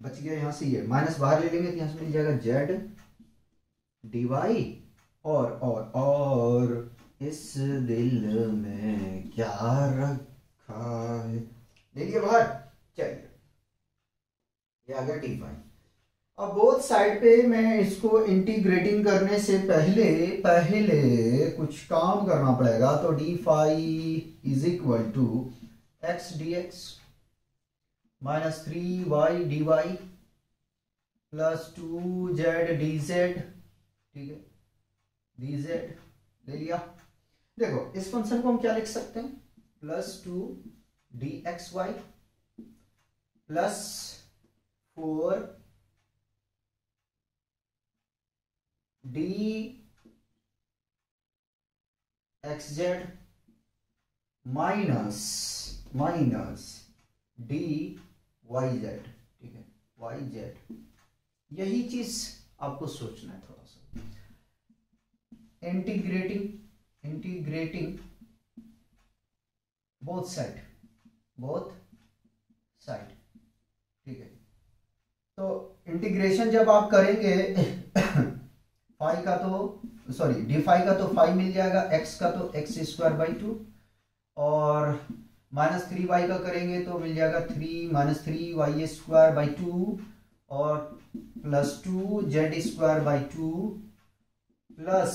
बच गया, यहां से ये माइनस बाहर ले लेंगे तो यहां से मिल जाएगा z dy और इस दिल में क्या रखा है, ले लिया बाहर। चलिए ये आ गया dy। अब बोथ साइड पे मैं इसको इंटीग्रेटिंग करने से पहले कुछ काम करना पड़ेगा, तो D phi is equal to X D X minus 3y dy plus 2z dz, ठीक है, dz ले लिया। देखो इस फंक्शन को हम क्या लिख सकते हैं, plus 2 dxy plus 4 dxz minus dyz, ठीक है, yz। यही चीज आपको सोचना है थोड़ा सा, इंटीग्रेटिंग बोथ साइड, ठीक है। तो इंटीग्रेशन जब आप करेंगे फाई का तो सॉरी डी फाई का तो फाई मिल जाएगा, एक्स का तो एक्स स्क्वायर बाई 2, और माइनस 3y का करेंगे तो मिल जाएगा 3 माइनस 3y स्क्वायर बाई 2 और plus 2z square by 2 plus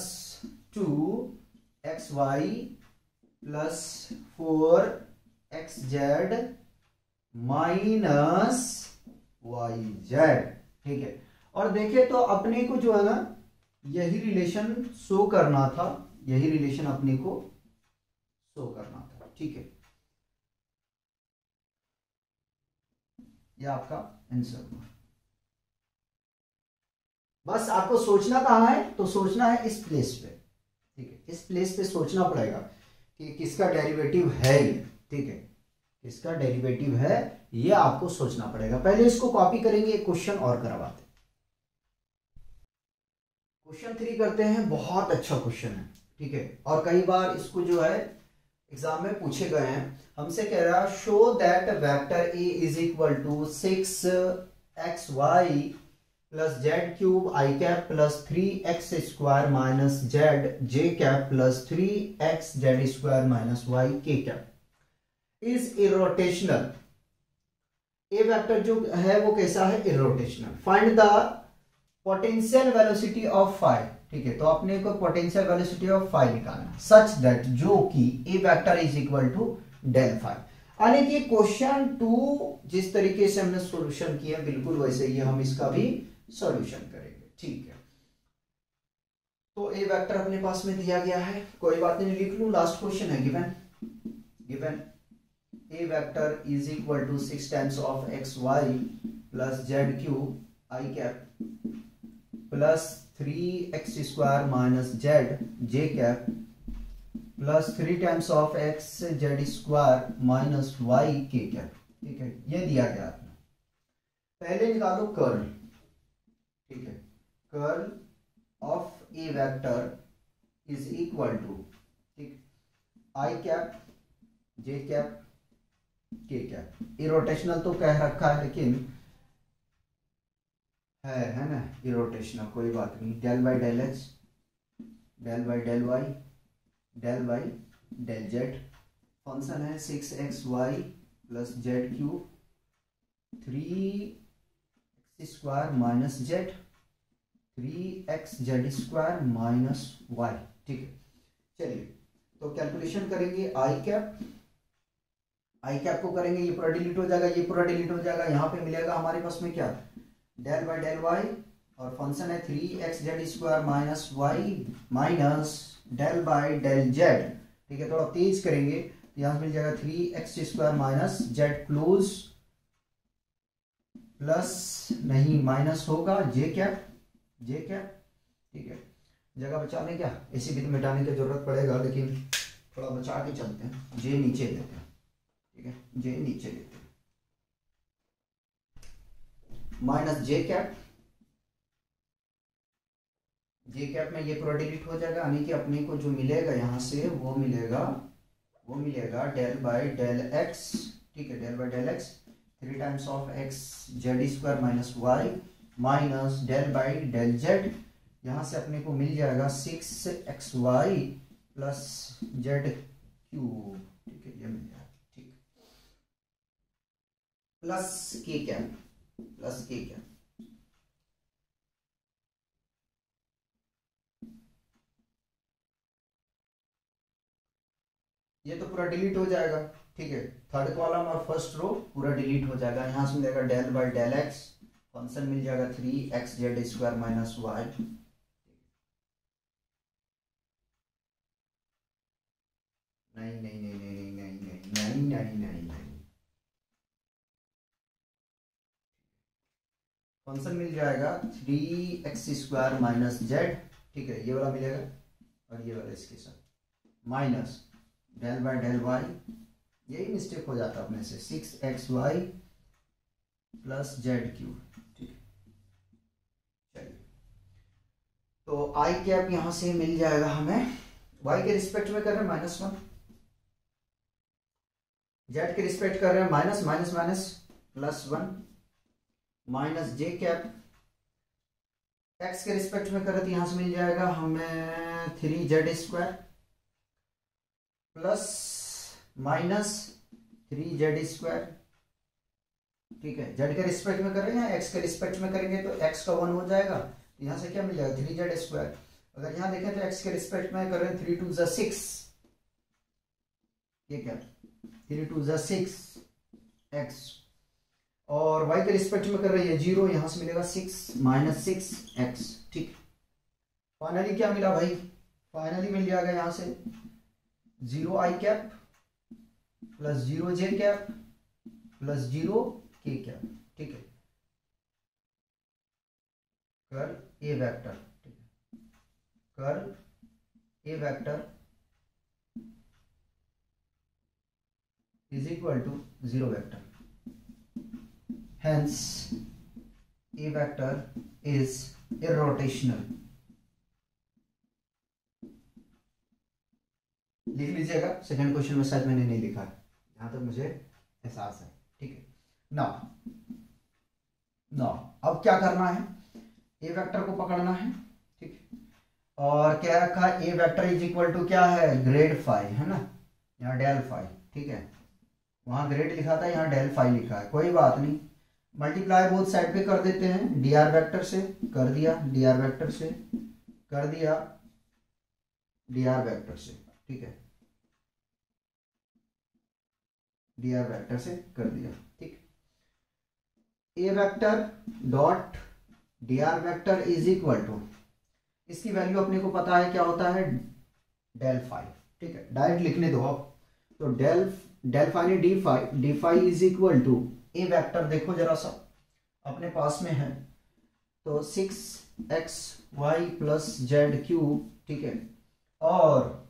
2xy plus 4xz minus yz, ठीक है। और देखे तो अपने को जो है ना यही रिलेशन शो करना था, यही रिलेशन अपने को शो करना था, ठीक है। ये आपका आंसर हुआ। बस आपको सोचना कहां है, तो सोचना है इस प्लेस पे, ठीक है, इस प्लेस पे सोचना पड़ेगा कि किसका डेरिवेटिव है ये, ठीक है, किसका डेरिवेटिव है ये आपको सोचना पड़ेगा। पहले इसको कॉपी करेंगे, एक क्वेश्चन और करवाते, क्वेश्चन 3 करते हैं, बहुत अच्छा क्वेश्चन है, ठीक है, और कई बार इसको जो है एग्जाम में पूछे गए हैं। हमसे कह रहा है show that vector A is equal to 6xy plus Z cube I cap plus 3x square minus Z J cap plus 3x Z square minus Y K cap is irrotational. A vector जो है वो कैसा है, irrotational. Find the potential velocity of phi, ठीक है, तो अपने को पोटेंशियल वेलोसिटी ऑफ फाई निकालना है सच दैट, जो कि A vector is equal to del phi. यानी कि क्वेश्चन 2 जिस तरीके से हमने सॉल्यूशन किया बिल्कुल वैसे ही हम इसका भी सॉल्यूशन करेंगे, ठीक है। तो ए वेक्टर अपने पास में दिया गया है, कोई बात नहीं, लिख लूं, लास्ट क्वेश्चन है। Given A vector is equal to 6 times of X Y plus Z cube I cap plus 3x square minus Z J cap plus 3 times of x Z square minus Y K cap, ठीक है, ये दिया गया आपने। पहले निकालो curl, ठीक है, curl of A vector is equal to, ठीक, I cap J cap K cap. Irrotational तो कह रखा है लेकिन है ना, इरोटेशनल, कोई बात नहीं। Del by del X, del by del Y, del by del Z. Function है 6xy plus Z cube 3x square minus Z 3x Z square minus Y, ठीक है। चलिए तो कैलकुलेशन करेंगे आई कैप, आई कैप को करेंगे, ये पूरा डिलीट हो जाएगा, ये पूरा डिलीट हो जाएगा, यहाँ पे मिलेगा हमारे पास में क्या, डेल बाई डेल वाई, और फंक्शन है 3x Z square minus Y minus del by del Z, ठीक है। थोड़ा तेज करेंगे, यहां मिल जाएगा 3x square minus Z close plus, नहीं माइनस होगा जे कैप, ठीक है। जगह बचाने क्या, इसी भी मिटाने की जरूरत पड़ेगा लेकिन थोड़ा बचा के चलते हैं, जे नीचे देते हैं, ठीक है, जे नीचे देते हैं माइनस जे कैप में ये पूरा डिलीट हो जाएगा, यानी कि अपने को जो मिलेगा यहां से वो मिलेगा डेल बाई डेल एक्स, ठीक है, del by del X 3 times of X Z square minus Y minus del by del Z, यहां से अपने को मिल जाएगा 6xy प्लस जेड क्यूब, ठीक है, ये मिल जाएगा, ठीक, प्लस के कैप, ये तो पूरा डिलीट हो जाएगा, ठीक है। थर्ड कॉलम और फर्स्ट रो पूरा डिलीट हो जाएगा, यहां से मिलेगा del by del X, function मिल जाएगा 3x Z square minus Y, नहीं, फंक्शन मिल जाएगा 3x स्क्वायर माइनस जेड, ठीक है, ये वाला मिलेगा, और ये वाला इसके साथ minus del by del Y, यही मिस्टेक हो जाता है अपने से, 6xy प्लस जेड क्यूब, ठीक है। चलिए तो आई कैप यहां से मिल जाएगा हमें, y के रिस्पेक्ट में कर रहे हैं -1, जेड के रिस्पेक्ट कर रहे हैं माइनस माइनस माइनस +1 माइनस जे कैप, एक्स के रिस्पेक्ट में करें तो यहां से मिल जाएगा हमें 3z square plus minus 3z square, ठीक है। जेड के रिस्पेक्ट में कर रहे हैं, एक्स के रिस्पेक्ट में करेंगे तो एक्स का 1 हो जाएगा, तो यहां से क्या मिल जाएगा 3z स्क्वायर। अगर यहां देखें तो एक्स के रिस्पेक्ट में कर रहे हैं 3 2 ज़ा 6, ठीक है, 3 2 ज़ा 6 एक्स, और y के रिस्पेक्ट में कर रही है 0, यहां से मिलेगा 6 माइनस 6 एक्स, ठीक। फाइनली क्या मिला भाई, फाइनली मिल जाएगा यहां से 0 आई कैप प्लस 0 जे कैप प्लस 0 के कैप, ठीक है, कर्ल ए वेक्टर, ठीक है, curl A vector is equal to 0 vector, hence a vector is irrotational, लिख लीजिएगा, सेकंड क्वेश्चन में शायद मैंने नहीं लिखा है, जहां तक मुझे एहसास है। ठीक है, नाउ अब क्या करना है, ए वेक्टर को पकड़ना है। ठीक है, और क्या रखा, ए वेक्टर इज इक्वल टू क्या है, ग्रेड फाइव है ना, यहाँ डेल फाइव। ठीक है, वहां ग्रेड लिखा था, यहाँ डेल फाइव लिखा है, कोई बात नहीं, मल्टीप्लाई बोथ साइड पे कर देते हैं, डी आर वेक्टर से कर दिया, डी आर वेक्टर से कर दिया, डी आर वेक्टर से। ठीक है, डी आर वेक्टर से कर दिया। ठीक, A vector dot D R vector is equal to, इसकी वैल्यू अपने को पता है क्या होता है, डेल फाइव। ठीक है, डायरेक्ट लिखने दो आप, तो del five D five is equal to A vector, देखो जरा सा अपने पास में है, तो 6xy प्लस जेड क्यूब। ठीक है, और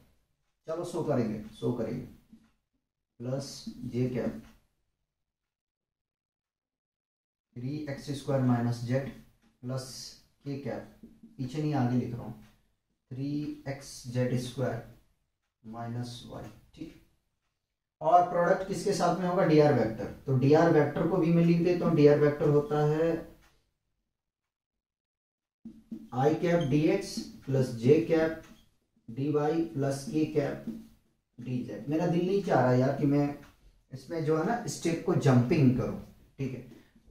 चलो शो करेंगे plus J cap 3x² minus Z plus K cap, पीछे नहीं आगे लिख रहा हूं, 3xz² माइनस वाई। ठीक, और प्रोडक्ट किसके साथ में होगा, डी आर वेक्टर, तो डी आर वेक्टर को भी मैं लिख देता हूं, डी आर वेक्टर होता है I cap D X plus J cap D Y plus K cap D Z. मेरा दिल नहीं चाह रहा यार कि मैं इसमें जो है ना स्टेप को जंपिंग करूं। ठीक है,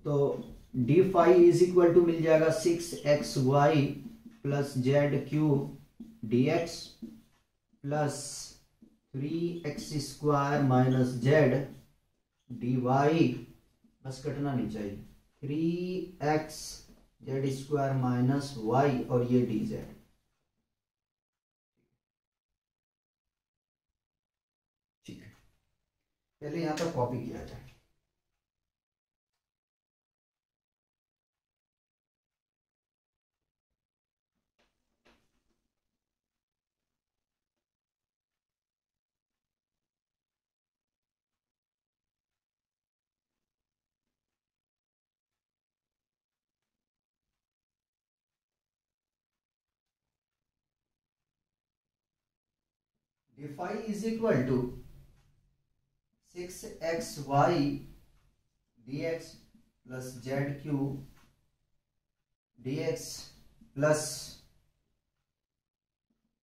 तो D five is equal to मिल जाएगा 6xy plus Z cube D X plus 3x² minus Z D Y, बस कटना नहीं चाहिए, 3xz² माइनस वाई, और ये डी जेड। ठीक है, पहले यहां पर कॉपी किया जाए। D five is equal to 6xy dx plus Z cube dx plus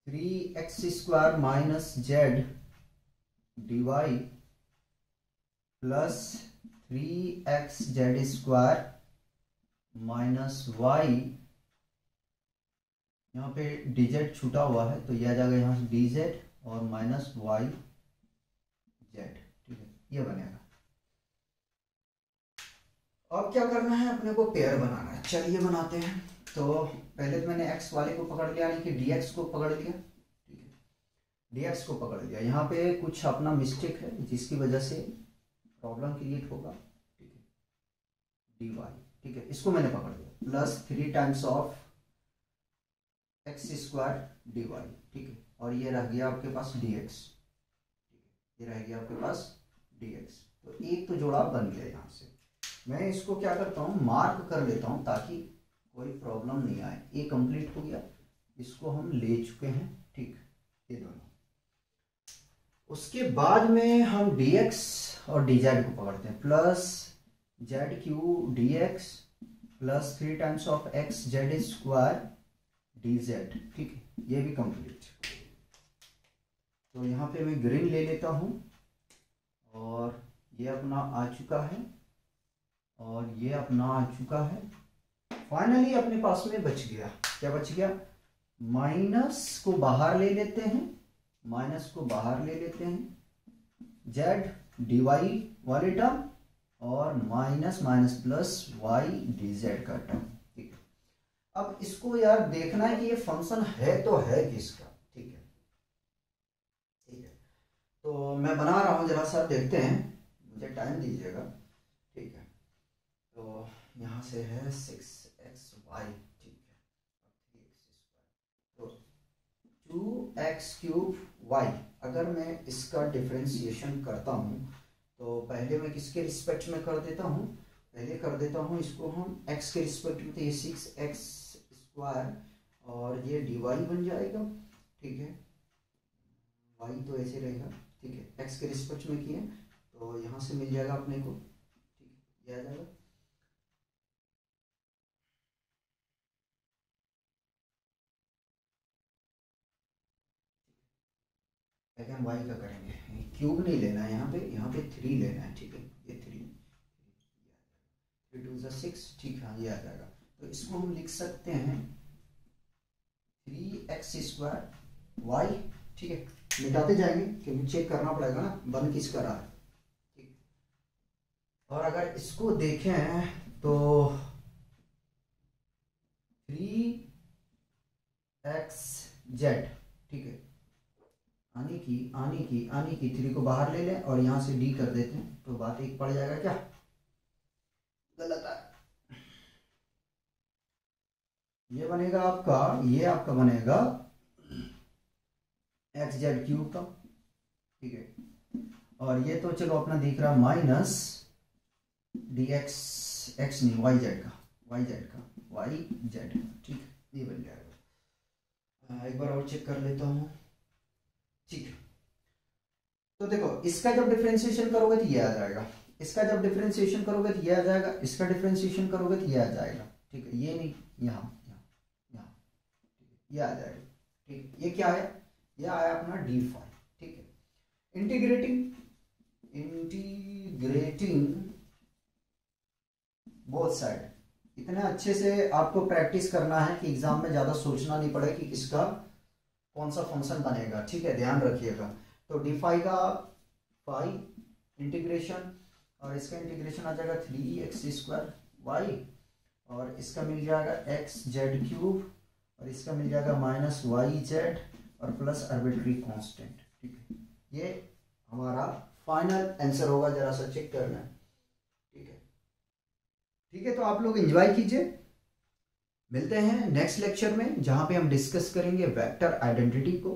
3x² minus Z dy plus 3xz² minus Y, यहाँ पे dz छूटा हुआ है तो यह आ जाएगा यहाँ से dz और माइनस वाई जेड। ठीक है, ये बनेगा। अब क्या करना है, अपने को पेयर बनाना है, चलिए बनाते हैं। तो पहले तो मैंने x वाले को पकड़ लिया, यानी कि dx को पकड़ लिया। ठीक है, dx को पकड़ लिया, यहाँ पे कुछ अपना मिस्टेक है जिसकी वजह से प्रॉब्लम क्रिएट होगा। ठीक है, dy। ठीक है, इसको मैंने पकड़ लिया, plus 3 times of x² dy। ठीक है, और ये रह गया आपके पास dx। ठीक है, ये रह गया आपके पास dx, तो एक तो जोड़ा बन गया। यहाँ से मैं इसको क्या करता हूँ, मार्क कर लेता हूँ ताकि कोई प्रॉब्लम नहीं आए। ये कंप्लीट हो गया, इसको हम ले चुके हैं। ठीक, ये दोनों। उसके बाद में हम dx और dz को पकड़ते हैं, plus Z Q dx plus 3 times of xz² dz। ठीक है, ये भी कंप्लीट। तो यहाँ पे मैं ग्रीन ले लेता हूँ, और ये अपना आ चुका है, और ये अपना आ चुका है। फाइनली अपने पास में बच गया, क्या बच गया, माइनस को बाहर ले लेते हैं, माइनस को बाहर ले लेते हैं, जेड डी वाई वाले टर्म और minus minus plus Y D Z का टर्म। ठीक है, अब इसको यार देखना है कि ये फंक्शन है तो है किसका। ठीक है, ठीक है, तो मैं बना रहा हूं, जरा सा देखते हैं, मुझे टाइम दीजिएगा। ठीक है, तो यहाँ से है 6xy। ठीक है, 3x², तो 2x³ y। अगर मैं इसका डिफरेंशिएशन करता हूँ तो पहले मैं किसके रिस्पेक्ट में कर देता हूँ, पहले कर देता हूँ इसको हम x के रिस्पेक्ट में, तो ये 6x² और ये dy बन जाएगा। ठीक है, वाई तो ऐसे रहेगा, ठीक है, एक्स के रिस्पेक्ट में किए तो यहाँ से मिल जाएगा अपने को, ठीक है, ये आ जाएगा। सेकेंड वाई का करेंगे, क्यूब नहीं लेना है यहाँ पे 3 लेना है, ठीक है, ये 3 3 2 6, ठीक है, ये आ जाएगा। तो इसको हम लिख सकते हैं 3x² वाई, ठीक है, मिटाते जाएंगे क्योंकि चेक करना पड़ेगा ना बन किसका रहा है, ठीक। और अगर इसको देखें तो 3xz, ठीक है, आने की 3 को बाहर ले लें और यहां से d कर देते हैं तो बात एक पड़ जाएगा, क्या गलत है। ये बनेगा आपका, ये आपका बनेगा xz³ का, ठीक है, और ये तो चलो अपना दिख रहा माइनस dx, x नहीं yz का, ठीक, ये बन जाएगा। एक बार और चेक कर लेता हूँ, ठीक है। तो देखो इसका जब डिफरेंशिएशन करोगे तो ये आ जाएगा, इसका जब डिफरेंशिएशन करोगे तो ये आ जाएगा, इसका डिफरेंशिएशन करोगे तो ये आ जाएगा, ठीक है, ये नहीं, यहाँ ये आ जाएगा, ठीक। ये क्या है, ये आया अपना d5, ठीक है। इंटीग्रेटिंग बोथ साइड, इतने अच्छे से आपको प्रैक्टिस करना है कि एग्जाम में ज्यादा सोचना नहीं पड़े कि किसका कौन सा फंक्शन बनेगा, ठीक है, ध्यान रखिएगा। तो d5 का फाई इंटीग्रेशन और इसका इंटीग्रेशन आ जाएगा 3x² y, और इसका मिल जाएगा xz³ और इसका मिल जाएगा -yz और प्लस आर्बिट्री कांस्टेंट, ठीक है। ये हमारा फाइनल आंसर होगा, जरा सा चेक करना है, ठीक है, ठीक है। तो आप लोग एंजॉय कीजिए, मिलते हैं नेक्स्ट लेक्चर में जहां पे हम डिस्कस करेंगे वेक्टर आइडेंटिटी को।